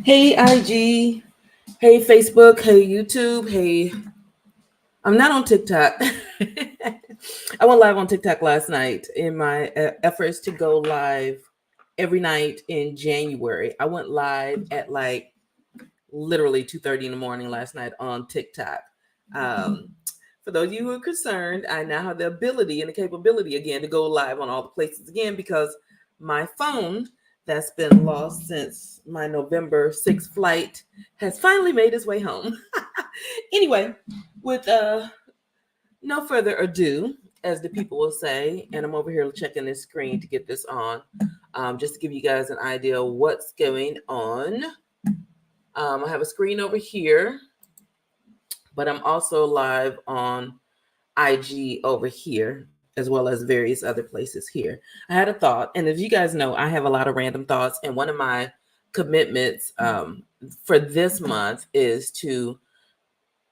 Hey IG, hey Facebook, hey YouTube, hey. I'm not on TikTok. I went live on TikTok last night in my efforts to go live every night in January. I went live at like literally 2:30 in the morning last night on TikTok. Um, for those of you who are concerned, I now have the ability and the capability again to go live on all the places again because my phone that's been lost since my November 6th flight has finally made its way home. Anyway, with no further ado, as the people will say, and I'm over here checking this screen to get this on, just to give you guys an idea of what's going on. I have a screen over here, but I'm also live on IG over here, as well as various other places here. I had a thought, and as you guys know, I have a lot of random thoughts, and one of my commitments for this month is to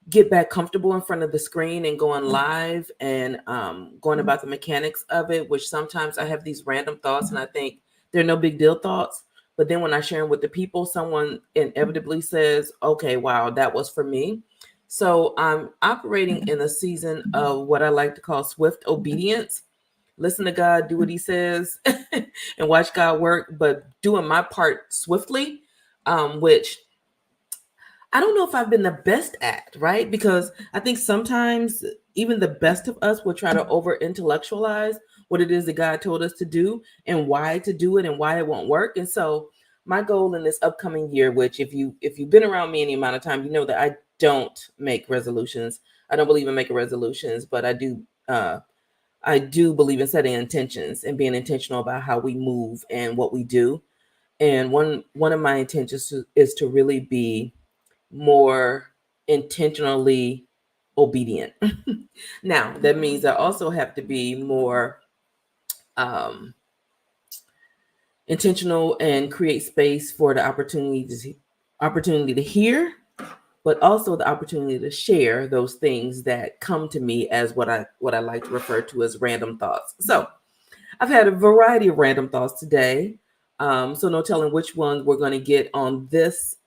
get back comfortable in front of the screen and going live and going about the mechanics of it, which sometimes I have these random thoughts and I think they're no big deal thoughts. But then when I share them with the people, someone inevitably says, okay, wow, that was for me. So I'm operating in a season of what I like to call swift obedience. Listen to God, do what he says, and watch God work, but doing my part swiftly, which I don't know if I've been the best at, right? Because I think sometimes even the best of us will try to over intellectualize what it is that God told us to do and why to do it and why it won't work. And so my goal in this upcoming year, which if you've been around me any amount of time, you know that I don't make resolutions. I don't believe in making resolutions, but I do believe in setting intentions and being intentional about how we move and what we do. And one of my intentions is to really be more intentionally obedient. Now, that means I also have to be more um, intentional and create space for the opportunity to hear, but also the opportunity to share those things that come to me as what I like to refer to as random thoughts. So I've had a variety of random thoughts today. So no telling which ones we're going to get on this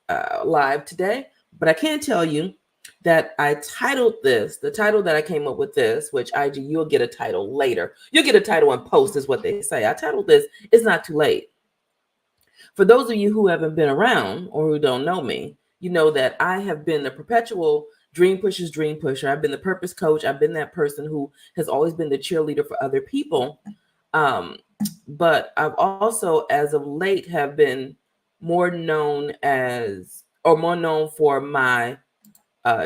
live today. But I can tell you that I titled this, the title that I came up with this, which IG, you'll get a title later. You'll get a title in post is what they say. I titled this, It's Not Too Late. For those of you who haven't been around or who don't know me, you know that I have been the perpetual dream pusher's dream pusher. I've been the purpose coach. I've been that person who has always been the cheerleader for other people. Um, but I've also, as of late, have been more known as, or more known for my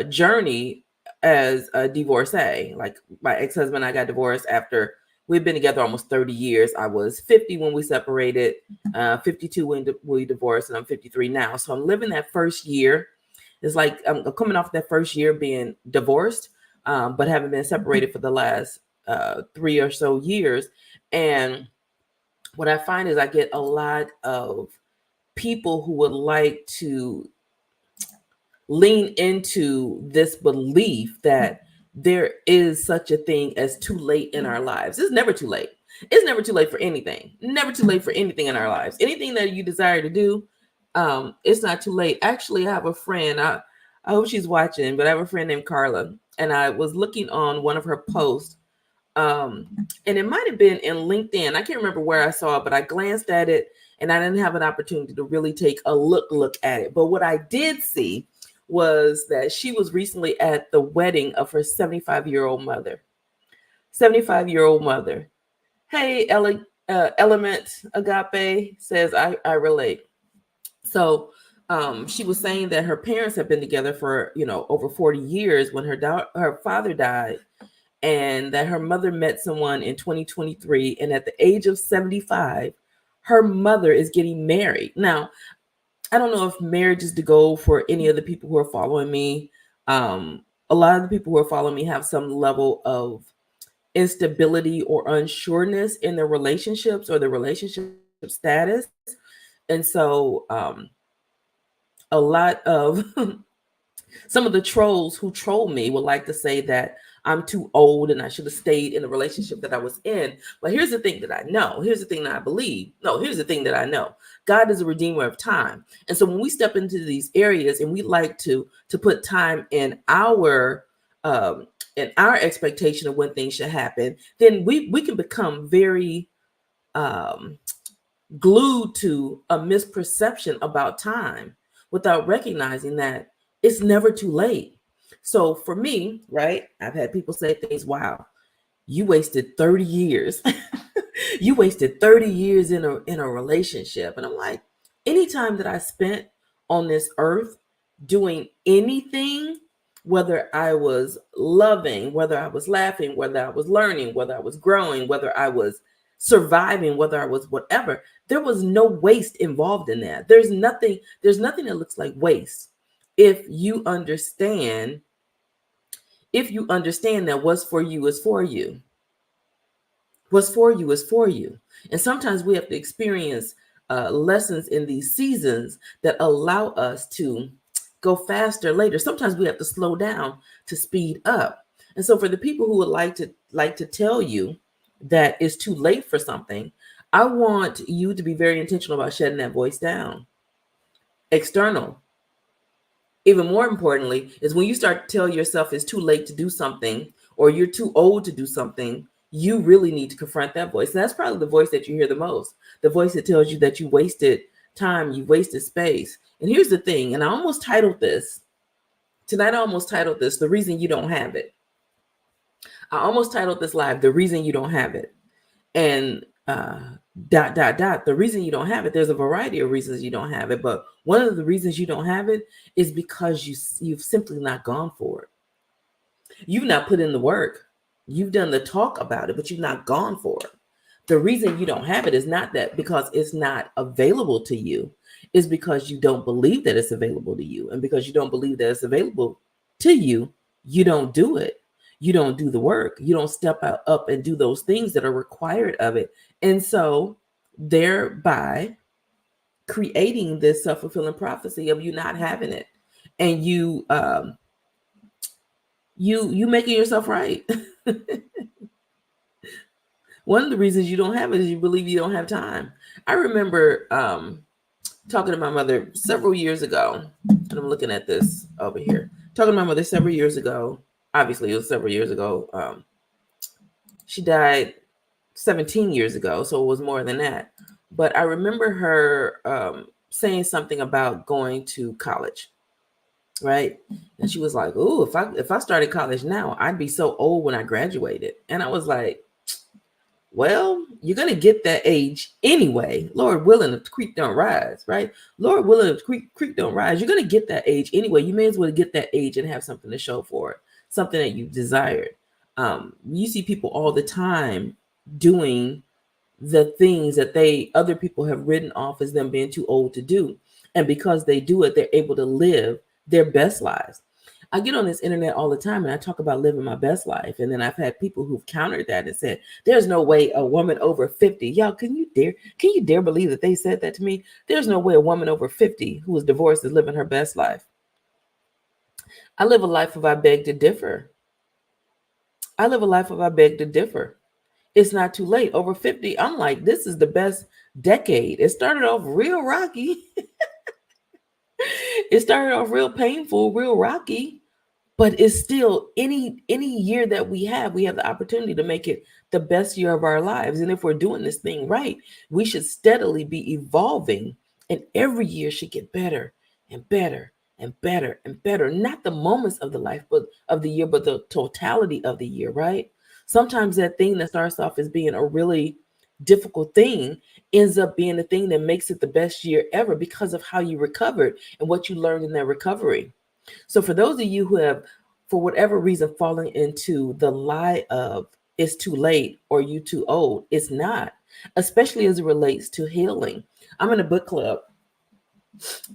journey as a divorcee. Like my ex-husband and I got divorced after we've been together almost 30 years. I was 50 when we separated, 52 when we divorced, and I'm 53 now. So I'm living that first year. It's like I'm coming off that first year being divorced, but having been separated for the last 3 or so years. And what I find is I get a lot of people who would like to lean into this belief that there is such a thing as too late in our lives. It's never too late. It's never too late for anything. Never too late for anything in our lives. Anything that you desire to do, it's not too late. Actually, I have a friend. I hope she's watching, but I have a friend named Carla, and I was looking on one of her posts, and it might have been in LinkedIn. I can't remember where I saw it, but I glanced at it, and I didn't have an opportunity to really take a look at it. But what I did see was that she was recently at the wedding of her 75-year-old mother. 75-year-old mother. Hey, Element Agape says, I relate. So she was saying that her parents have been together for, over 40 years when her father died, and that her mother met someone in 2023. And at the age of 75, her mother is getting married. Now, I don't know if marriage is the goal for any of the people who are following me. A lot of the people who are following me have some level of instability or unsureness in their relationships or their relationship status. And so a lot of some of the trolls who troll me would like to say that I'm too old and I should have stayed in the relationship that I was in. But here's the thing that I know. Here's the thing that I believe. No, here's the thing that I know. God is a redeemer of time. And so when we step into these areas and we like to put time in our expectation of when things should happen, then we can become very um glued to a misperception about time without recognizing that it's never too late. So for me, right, I've had people say things, wow, you wasted 30 years. You wasted 30 years in a relationship. And I'm like, anytime that I spent on this earth doing anything, whether I was loving, whether I was laughing, whether I was learning, whether I was growing, whether I was surviving, whether I was whatever, there was no waste involved in that. There's nothing that looks like waste if you understand that what's for you is for you. What's for you is for you. And sometimes we have to experience lessons in these seasons that allow us to go faster later. Sometimes we have to slow down to speed up. And so for the people who would like to tell you that it's too late for something, I want you to be very intentional about shutting that voice down. External. Even more importantly, is when you start to tell yourself it's too late to do something or you're too old to do something, you really need to confront that voice. And that's probably the voice that you hear the most, the voice that tells you that you wasted time, you wasted space. And here's the thing, and I almost titled this, tonight I almost titled this, The Reason You Don't Have It. I almost titled this live, The Reason You Don't Have It. And the reason you don't have it, there's a variety of reasons you don't have it, but one of the reasons you don't have it is because you've simply not gone for it. You've not put in the work. You've done the talk about it, but you've not gone for it. The reason you don't have it is not that because it's not available to you, is because you don't believe that it's available to you. And because you don't believe that it's available to you, you don't do it. You don't do the work. You don't step up and do those things that are required of it. And so thereby creating this self-fulfilling prophecy of you not having it, and you making yourself right. One of the reasons you don't have it is you believe you don't have time. I remember talking to my mother several years ago, and I'm looking at this over here. Talking to my mother several years ago. Obviously, it was several years ago. She died 17 years ago, so it was more than that. But I remember her saying something about going to college, right? And she was like, "Oh, if I started college now, I'd be so old when I graduated." And I was like, "Well, you're gonna get that age anyway. Lord willing, if the creek don't rise, right? Lord willing, if the creek don't rise, you're gonna get that age anyway. You may as well get that age and have something to show for it, something that you desired." You see people all the time doing the things that other people have written off as them being too old to do, and because they do it, they're able to live their best lives. I get on this internet all the time and I talk about living my best life. And then I've had people who've countered that and said, there's no way a woman over 50, y'all, can you dare believe that they said that to me? There's no way a woman over 50 who is divorced is living her best life. I live a life of I beg to differ. I live a life of I beg to differ. It's not too late. Over 50, I'm like, this is the best decade. It started off real rocky. It started off real painful, real rocky. But it's still any year that we have the opportunity to make it the best year of our lives. And if we're doing this thing right, we should steadily be evolving, and every year should get better and better and better and better. Not the moments of the life, but of the year, but the totality of the year, right? Sometimes that thing that starts off as being a really difficult thing ends up being the thing that makes it the best year ever because of how you recovered and what you learned in that recovery. So for those of you who have, for whatever reason, fallen into the lie of it's too late or you too old, it's not, especially as it relates to healing. I'm in a book club,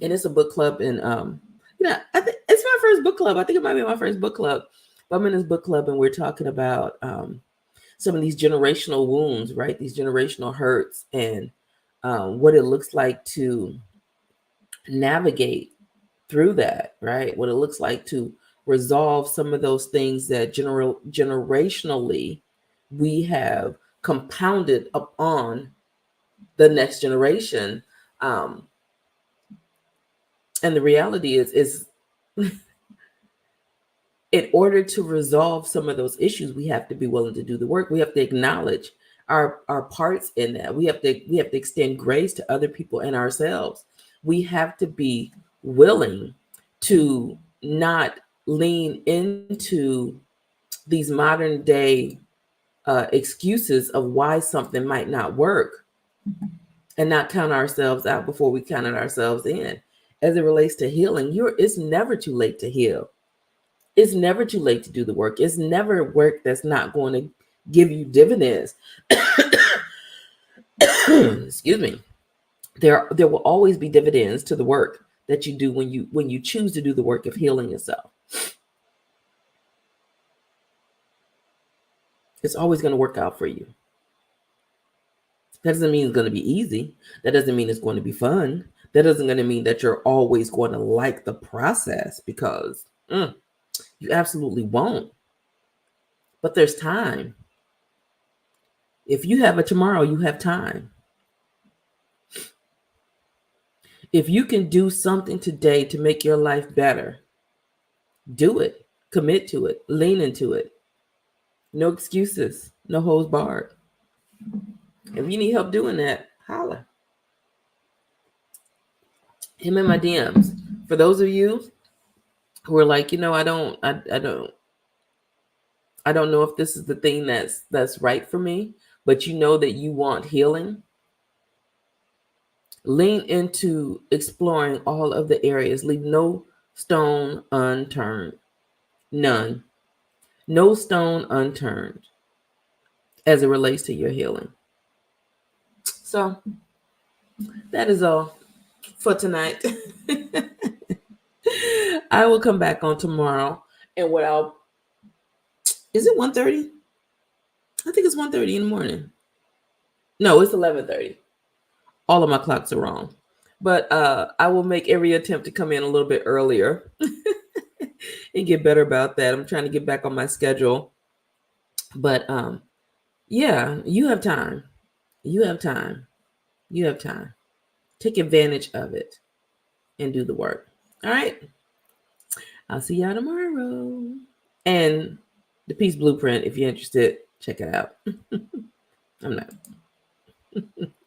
and it's a book club in, I think it's my first book club. I think it might be my first book club, but I'm in this book club and we're talking about some of these generational wounds, right? These generational hurts, and what it looks like to navigate through that, right? What it looks like to resolve some of those things that generationally we have compounded upon the next generation. Um, and the reality is in order to resolve some of those issues, we have to be willing to do the work. We have to acknowledge our parts in that. We have to extend grace to other people and ourselves. We have to be willing to not lean into these modern day excuses of why something might not work, and not count ourselves out before we counted ourselves in. As it relates to healing, it's never too late to heal. It's never too late to do the work. It's never work that's not going to give you dividends. Excuse me. There will always be dividends to the work that you do when you choose to do the work of healing yourself. It's always going to work out for you. That doesn't mean it's going to be easy. That doesn't mean it's going to be fun. That doesn't going to mean that you're always going to like the process, because you absolutely won't. But there's time. If you have a tomorrow, you have time. If you can do something today to make your life better, do it. Commit to it. Lean into it. No excuses. No holds barred. If you need help doing that, holla. Him in my DMs. For those of you who are like, I don't know if this is the thing that's right for me, but you know that you want healing. Lean into exploring all of the areas. Leave no stone unturned. None. No stone unturned as it relates to your healing. So that is all for tonight. I will come back on tomorrow, and is it 1:30? I think it's 1:30 in the morning. No, it's 11:30. All of my clocks are wrong. But I will make every attempt to come in a little bit earlier and get better about that. I'm trying to get back on my schedule. But yeah, you have time. You have time. You have time. Take advantage of it and do the work. All right. I'll see y'all tomorrow. And the Peace Blueprint, if you're interested, check it out. I'm not.